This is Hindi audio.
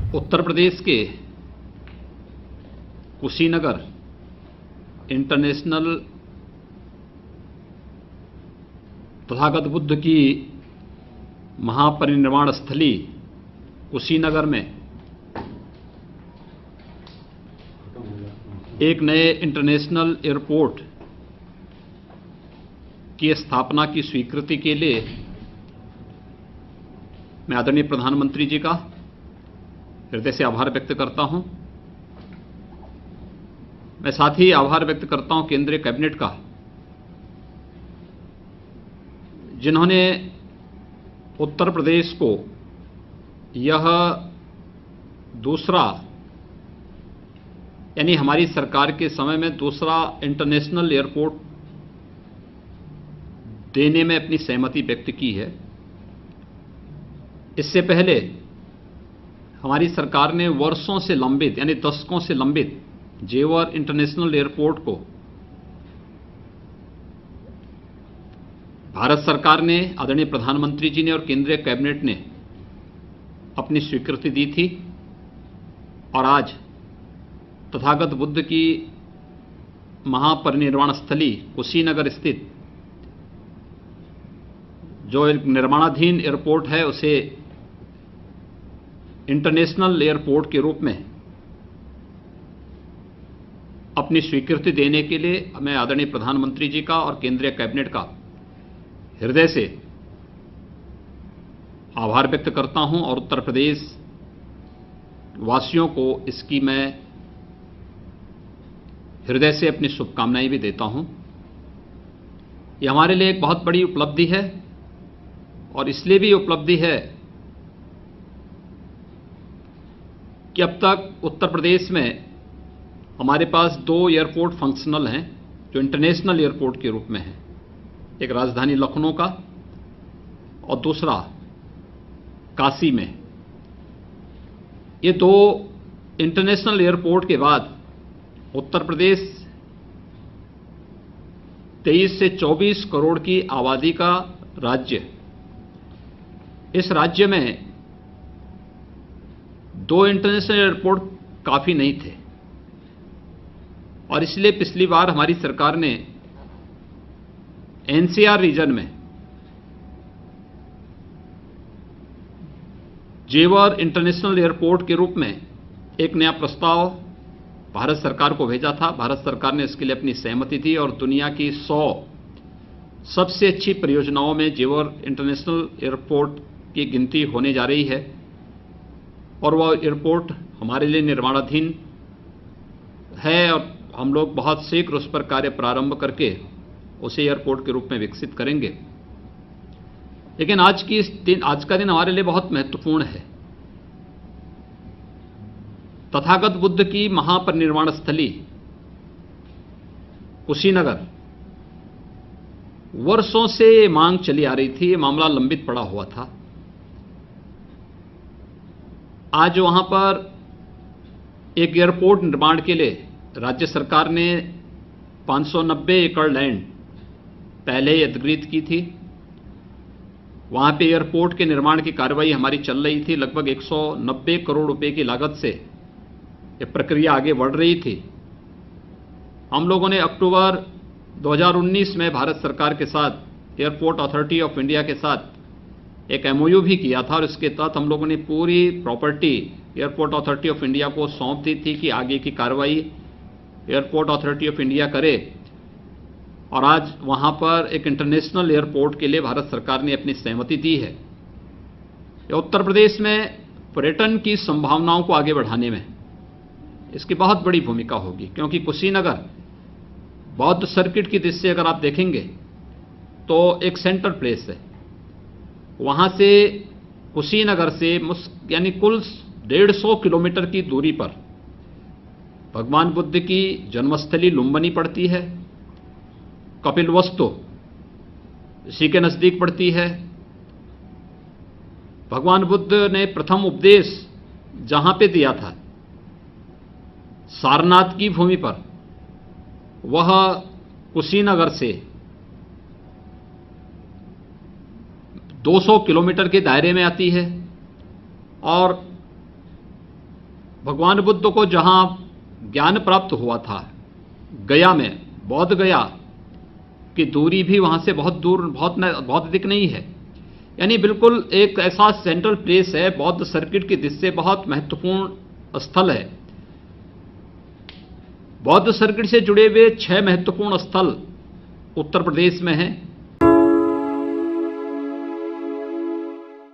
उत्तर प्रदेश के कुशीनगर इंटरनेशनल तथागत बुद्ध की महापरिनिर्वाण स्थली कुशीनगर में एक नए इंटरनेशनल एयरपोर्ट की स्थापना की स्वीकृति के लिए मैं आदरणीय प्रधानमंत्री जी का हृदय से आभार व्यक्त करता हूं। मैं साथ ही आभार व्यक्त करता हूं केंद्रीय कैबिनेट का, जिन्होंने उत्तर प्रदेश को यह दूसरा, यानी हमारी सरकार के समय में दूसरा इंटरनेशनल एयरपोर्ट देने में अपनी सहमति व्यक्त की है। इससे पहले हमारी सरकार ने वर्षों से लंबित, यानी दशकों से लंबित जेवर इंटरनेशनल एयरपोर्ट को भारत सरकार ने, आदरणीय प्रधानमंत्री जी ने और केंद्रीय कैबिनेट ने अपनी स्वीकृति दी थी। और आज तथागत बुद्ध की महापरिनिर्वाण स्थली कुशीनगर स्थित जो एक निर्माणाधीन एयरपोर्ट है, उसे इंटरनेशनल एयरपोर्ट के रूप में अपनी स्वीकृति देने के लिए मैं आदरणीय प्रधानमंत्री जी का और केंद्रीय कैबिनेट का हृदय से आभार व्यक्त करता हूं और उत्तर प्रदेश वासियों को इसकी मैं हृदय से अपनी शुभकामनाएं भी देता हूं। यह हमारे लिए एक बहुत बड़ी उपलब्धि है और इसलिए भी उपलब्धि है कि अब तक उत्तर प्रदेश में हमारे पास दो एयरपोर्ट फंक्शनल हैं जो इंटरनेशनल एयरपोर्ट के रूप में हैं, एक राजधानी लखनऊ का और दूसरा काशी में। ये दो इंटरनेशनल एयरपोर्ट के बाद उत्तर प्रदेश 23 से 24 करोड़ की आबादी का राज्य, इस राज्य में दो इंटरनेशनल एयरपोर्ट काफी नहीं थे और इसलिए पिछली बार हमारी सरकार ने एनसीआर रीजन में जेवर इंटरनेशनल एयरपोर्ट के रूप में एक नया प्रस्ताव भारत सरकार को भेजा था। भारत सरकार ने इसके लिए अपनी सहमति दी और दुनिया की 100 सबसे अच्छी परियोजनाओं में जेवर इंटरनेशनल एयरपोर्ट की गिनती होने जा रही है और वह एयरपोर्ट हमारे लिए निर्माणाधीन है और हम लोग बहुत शीघ्र उस पर कार्य प्रारंभ करके उसे एयरपोर्ट के रूप में विकसित करेंगे। लेकिन आज का दिन हमारे लिए बहुत महत्वपूर्ण है। तथागत बुद्ध की महापरिनिर्वाण स्थली कुशीनगर, वर्षों से मांग चली आ रही थी, ये मामला लंबित पड़ा हुआ था। आज वहां पर एक एयरपोर्ट निर्माण के लिए राज्य सरकार ने 590 एकड़ लैंड पहले ही अधिग्रहित की थी। वहां पे एयरपोर्ट के निर्माण की कार्रवाई हमारी चल रही थी। लगभग 190 करोड़ रुपए की लागत से यह प्रक्रिया आगे बढ़ रही थी। हम लोगों ने अक्टूबर 2019 में भारत सरकार के साथ एयरपोर्ट अथॉरिटी ऑफ इंडिया के साथ एक एमओयू भी किया था और इसके तहत हम लोगों ने पूरी property airport authority of India को सौंप दी थी कि आगे की कार्रवाई एयरपोर्ट अथॉरिटी ऑफ इंडिया करे। और आज वहां पर एक इंटरनेशनल एयरपोर्ट के लिए भारत सरकार ने अपनी सहमति दी है। उत्तर प्रदेश में पर्यटन की संभावनाओं को आगे बढ़ाने में इसकी बहुत बड़ी भूमिका होगी, क्योंकि कुशीनगर बौद्ध सर्किट की दृष्टि से अगर आप देखेंगे तो एक सेंट्रल प्लेस है। वहां से कुशीनगर से यानी कुल 150 किलोमीटर की दूरी पर भगवान बुद्ध की जन्मस्थली लुम्बिनी पड़ती है, कपिलवस्तु इसी के नजदीक पड़ती है। भगवान बुद्ध ने प्रथम उपदेश जहां पे दिया था, सारनाथ की भूमि पर, वह कुशीनगर से 200 किलोमीटर के दायरे में आती है और भगवान बुद्ध को जहां ज्ञान प्राप्त हुआ था, गया में, बौद्ध गया की दूरी भी वहां से बहुत दूर, बहुत अधिक नहीं है। यानी बिल्कुल एक ऐसा सेंट्रल प्लेस है, बौद्ध सर्किट की दृष्टि से बहुत महत्वपूर्ण स्थल है। बौद्ध सर्किट से जुड़े हुए 6 महत्वपूर्ण स्थल उत्तर प्रदेश में हैं।